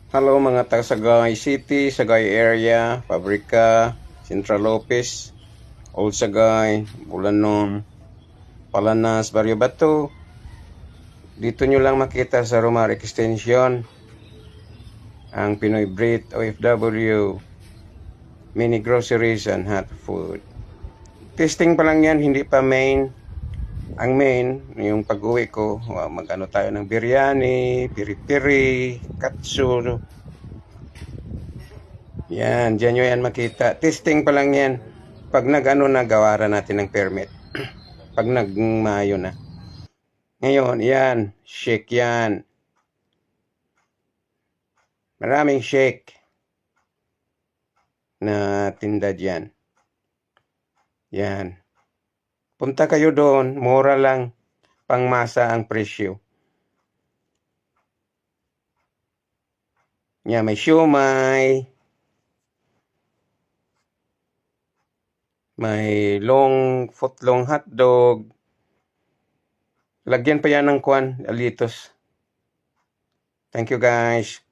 Hello mga taga Sagay City, Sagay area, Pabrika, Central Lopez, Old Sagay, Bulanon, Palanas, Barrio Bato. Dito nyo lang makita sa Romar Extension ang Pinoy Brit OFW mini groceries and hot food. Testing pa lang yan, hindi pa main. Ang main, yung pag-uwi ko, mag-ano tayo ng biryani, piri-piri, katsu. Yan, dyan nyo yan makita. Testing pa lang yan. Pag nag-ano na, gawaran natin ng permit. Pag nagmayo na. Ngayon, yan. Shake yan. Maraming shake na tinda dyan. Yan. Punta kayo doon. Mura lang. Pangmasa ang presyo. Yan, may siomay. May footlong hotdog. Lagyan pa yan ng alitos. Thank you guys.